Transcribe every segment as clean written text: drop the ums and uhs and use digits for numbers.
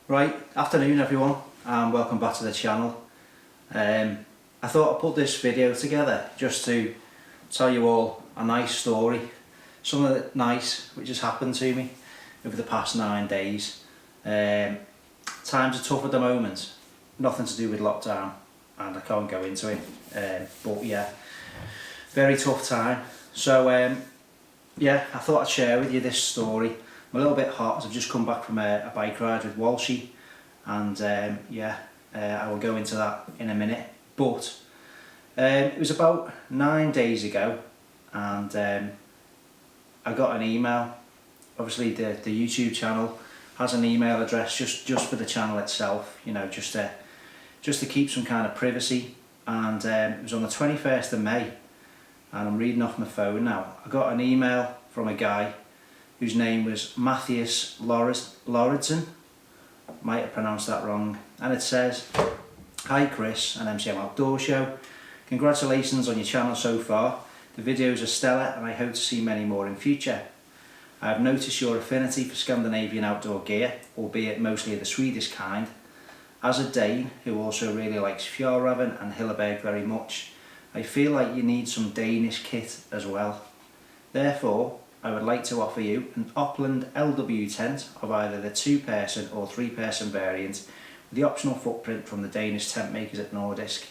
Right, afternoon everyone, and welcome back to the channel. I thought I'd put this video together just to tell you all a nice story, something nice which has happened to me over the past 9 days. Times are tough at the moment, nothing to do with lockdown, and I can't go into it, but yeah, very tough time. So yeah, I thought I'd share with you this story. I'm a little bit hot as I've just come back from a bike ride with Walshy, and I will go into that in a minute. But it was about 9 days ago, and I got an email. Obviously the YouTube channel has an email address just for the channel itself, you know, just to keep some kind of privacy. And it was on the 21st of May, and I'm reading off my phone now. I got an email from a guy whose name was Mathias Lauridsen. Might have pronounced that wrong. And it says, "Hi Chris and MCM Outdoor Show. Congratulations on your channel so far. The videos are stellar and I hope to see many more in future. I have noticed your affinity for Scandinavian outdoor gear, albeit mostly the Swedish kind. As a Dane who also really likes Fjällräven and Hilleberg very much, I feel like you need some Danish kit as well. Therefore, I would like to offer you an Oppland LW tent of either the 2-person or 3-person variant with the optional footprint from the Danish tent makers at Nordisk.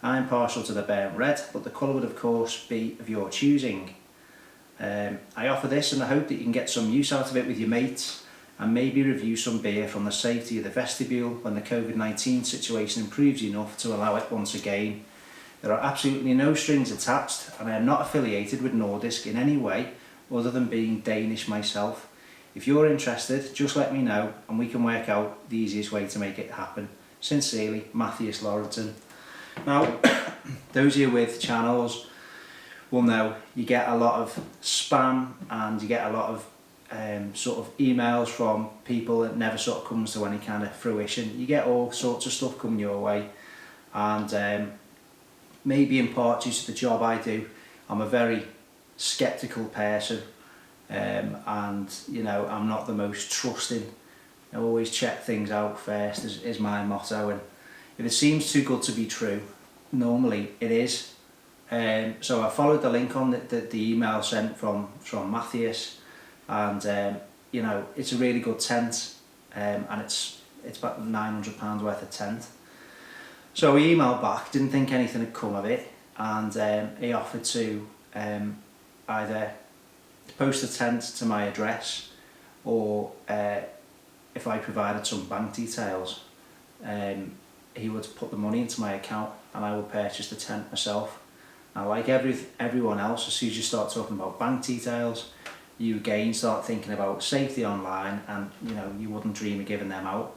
I am partial to the burnt red, but the colour would of course be of your choosing. I offer this in the hope that you can get some use out of it with your mates and maybe review some beer from the safety of the vestibule when the COVID-19 situation improves enough to allow it once again. There are absolutely no strings attached and I am not affiliated with Nordisk in any way other than being Danish myself. If you're interested, just let me know and we can work out the easiest way to make it happen. Sincerely, Mathias Lauridsen." Now, those of you with channels will know you get a lot of spam and you get a lot of sort of emails from people that never sort of comes to any kind of fruition. You get all sorts of stuff coming your way, and maybe in part due to the job I do, I'm a very sceptical person, and you know, I'm not the most trusting. I always check things out first is my motto, and if it seems too good to be true, normally it is. So I followed the link on the email sent from Mathias, and you know, it's a really good tent, and it's about £900 worth of tent. So he emailed back, didn't think anything had come of it, and he offered to either post a tent to my address, or if I provided some bank details, he would put the money into my account and I would purchase the tent myself. Now, like everyone else, as soon as you start talking about bank details, you again start thinking about safety online, and you know, you wouldn't dream of giving them out.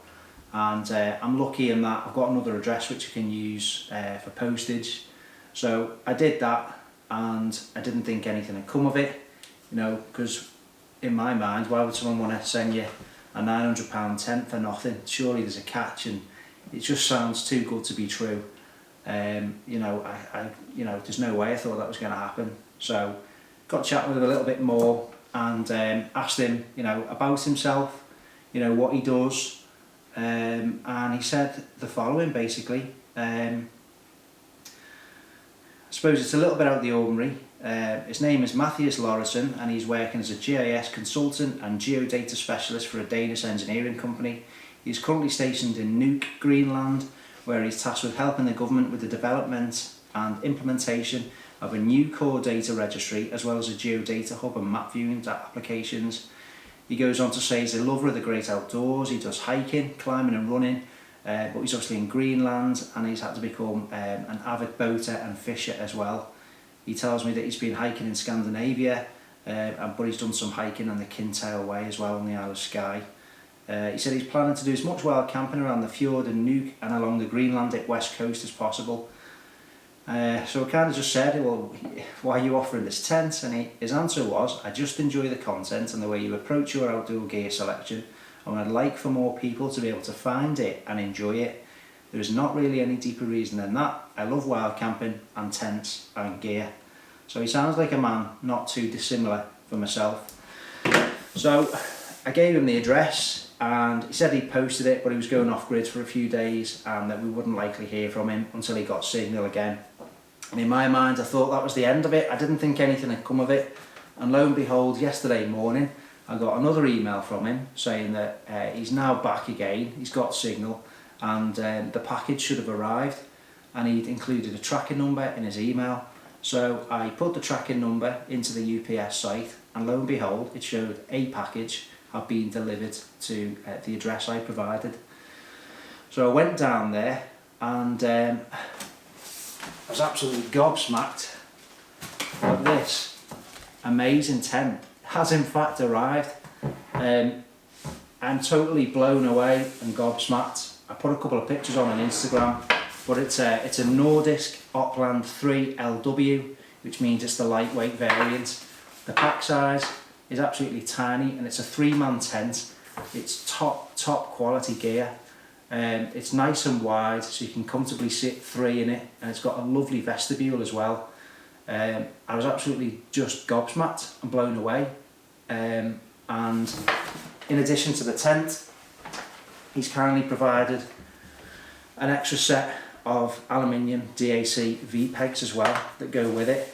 And I'm lucky in that I've got another address which I can use for postage. So I did that, and I didn't think anything had come of it, you know, because in my mind, why would someone want to send you a £900 tent for nothing? Surely there's a catch, and it just sounds too good to be true. You know, you know, there's no way I thought that was going to happen. So got chatting with him a little bit more, and asked him, you know, about himself, you know, what he does, and he said the following basically. I suppose it's a little bit out of the ordinary. His name is Mathias Lauridsen, and he's working as a GIS consultant and geodata specialist for a Danish engineering company. He's currently stationed in Nuuk, Greenland, where he's tasked with helping the government with the development and implementation of a new core data registry, as well as a geodata hub and map viewing applications. He goes on to say he's a lover of the great outdoors. He does hiking, climbing and running, but he's obviously in Greenland, and he's had to become an avid boater and fisher as well. He tells me that he's been hiking in Scandinavia, but he's done some hiking on the Kintail Way as well on the Isle of Skye. He said he's planning to do as much wild camping around the fjord and Nuuk and along the Greenlandic west coast as possible. So I kind of just said, well, why are you offering this tent? And his answer was, I just enjoy the content and the way you approach your outdoor gear selection, and I'd like for more people to be able to find it and enjoy it. There is not really any deeper reason than that. I love wild camping and tents and gear. So he sounds like a man not too dissimilar from myself. So I gave him the address. and he said he posted it, but he was going off grid for a few days and that we wouldn't likely hear from him until he got signal again. And in my mind I thought that was the end of it. I didn't think anything had come of it, and lo and behold, yesterday morning I got another email from him saying that he's now back again, he's got signal, and the package should have arrived, and he'd included a tracking number in his email. So I put the tracking number into the UPS site, and lo and behold, it showed a package had been delivered to the address I provided. So I went down there, and I was absolutely gobsmacked that this amazing tent has in fact arrived. I'm totally blown away and gobsmacked. I put a couple of pictures on Instagram, but it's a Nordisk Oppland 3LW, which means it's the lightweight variant. The pack size is absolutely tiny, and it's a 3-man tent. It's top quality gear. It's nice and wide, so you can comfortably sit 3 in it, and it's got a lovely vestibule as well. I was absolutely just gobsmacked and blown away. And in addition to the tent, he's kindly provided an extra set of aluminium DAC V-pegs as well that go with it.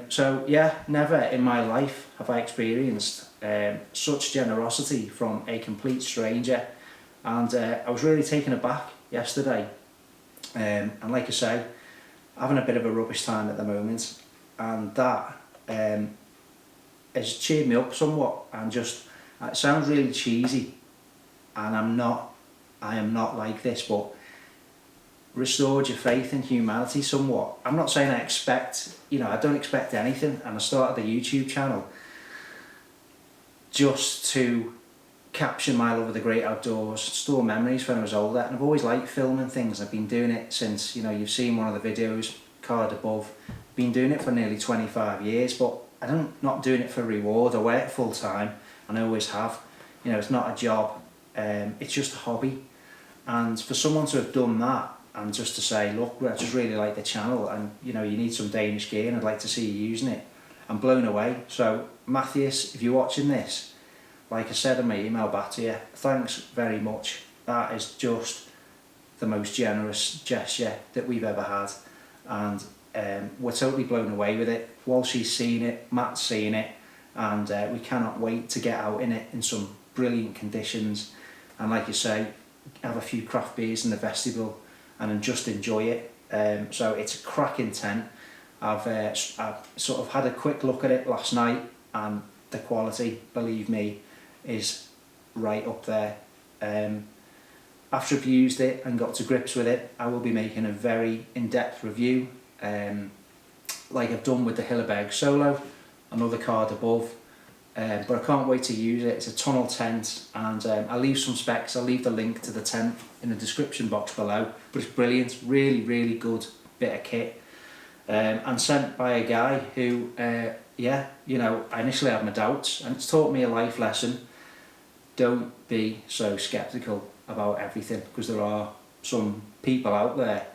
So yeah, never in my life have I experienced such generosity from a complete stranger, and I was really taken aback yesterday. And like I say, having a bit of a rubbish time at the moment, and that has cheered me up somewhat. And just, it sounds really cheesy, and I am not like this, but restored your faith in humanity somewhat. I'm not saying I expect, I don't expect anything, and I started the YouTube channel just to capture my love of the great outdoors, store memories when I was older, and I've always liked filming things. I've been doing it since, you've seen one of the videos, card above. Been doing it for nearly 25 years, but I'm not doing it for reward. I work full time, and I always have. It's not a job, it's just a hobby. And for someone to have done that, and just to say, look, I just really like the channel, and you need some Danish gear and I'd like to see you using it, I'm blown away. So Mathias, if you're watching this, like I said in my email back to you, thanks very much. That is just the most generous gesture that we've ever had, and we're totally blown away with it. Walshy's seen it, Matt's seen it, and we cannot wait to get out in it in some brilliant conditions, and like you say, have a few craft beers in the vestibule and just enjoy it. So it's a cracking tent. I've sort of had a quick look at it last night, and the quality, believe me, is right up there. After I've used it and got to grips with it, I will be making a very in-depth review, like I've done with the Hilleberg Solo, another card above. But I can't wait to use it. It's a tunnel tent, and I'll leave some specs. I'll leave the link to the tent in the description box below. But it's brilliant, really, really good bit of kit, and sent by a guy who, I initially had my doubts, and it's taught me a life lesson. Don't be so sceptical about everything, because there are some people out there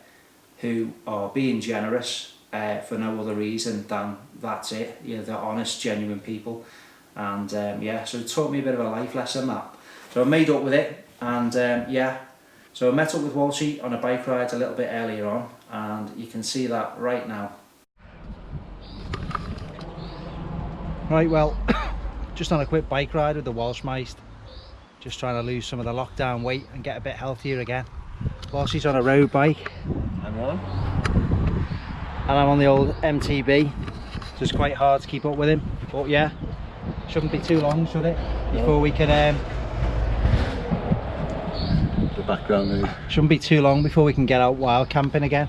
who are being generous for no other reason than that's it. They're honest, genuine people. And so it taught me a bit of a life lesson, that. So I made up with it, and so I met up with Walshy on a bike ride a little bit earlier on, and you can see that right now. Right, well, just on a quick bike ride with the Walshmeister, just trying to lose some of the lockdown weight and get a bit healthier again. Walshy's on a road bike. I'm on. And I'm on the old MTB, so it's quite hard to keep up with him, but yeah. Shouldn't be too long, should it? Before we can the background move. Shouldn't be too long before we can get out wild camping again.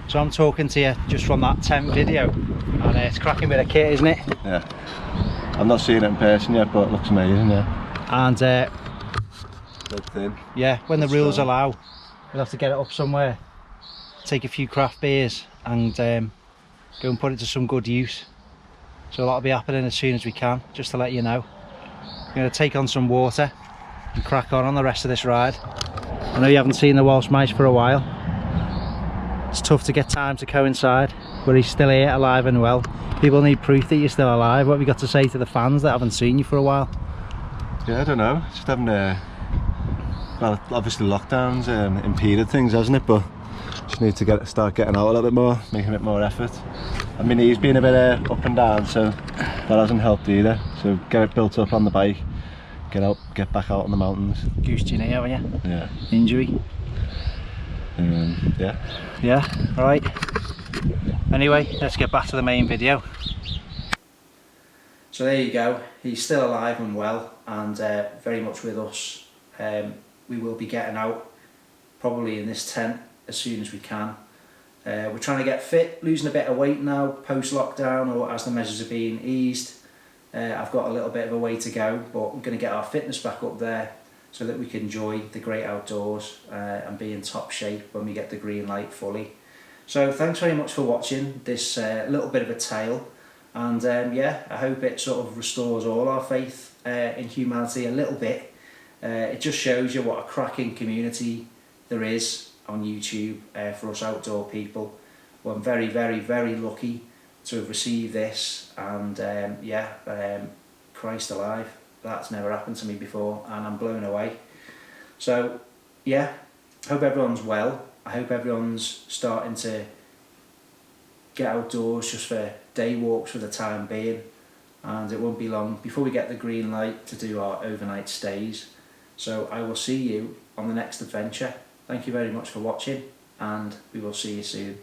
So I'm talking to you just from that tent video, and it's cracking bit of kit, isn't it? Yeah. I'm not seeing it in person yet, but it looks amazing, yeah. And thin. Yeah, when the rules allow, we'll have to get it up somewhere, take a few craft beers, and go and put it to some good use. So that'll be happening as soon as we can, just to let you know. I'm going to take on some water and crack on the rest of this ride. I know you haven't seen the Welsh mice for a while. It's tough to get time to coincide, but he's still here, alive and well. People need proof that you're still alive. What have you got to say to the fans that haven't seen you for a while? Yeah, I don't know. Just having well, obviously lockdowns impeded things, hasn't it? But just need to start getting out a little bit more, making a bit more effort. I mean, he's been a bit up and down, so that hasn't helped either. So get it built up on the bike, get back out on the mountains. Goose knee, haven't you? Yeah. Injury. Yeah. Yeah, alright. Anyway, let's get back to the main video. So there you go, he's still alive and well, and very much with us. We will be getting out, probably in this tent, as soon as we can. We're trying to get fit, losing a bit of weight now, post-lockdown, or as the measures are being eased. I've got a little bit of a way to go, but we're going to get our fitness back up there so that we can enjoy the great outdoors and be in top shape when we get the green light fully. So thanks very much for watching this little bit of a tale, and yeah, I hope it sort of restores all our faith in humanity a little bit. It just shows you what a cracking community there is on YouTube for us outdoor people. Well, I'm very, very, very lucky to have received this, and Christ alive, that's never happened to me before, and I'm blown away. So yeah, hope everyone's well. I hope everyone's starting to get outdoors just for day walks for the time being, and it won't be long before we get the green light to do our overnight stays. So I will see you on the next adventure. Thank you very much for watching, and we will see you soon.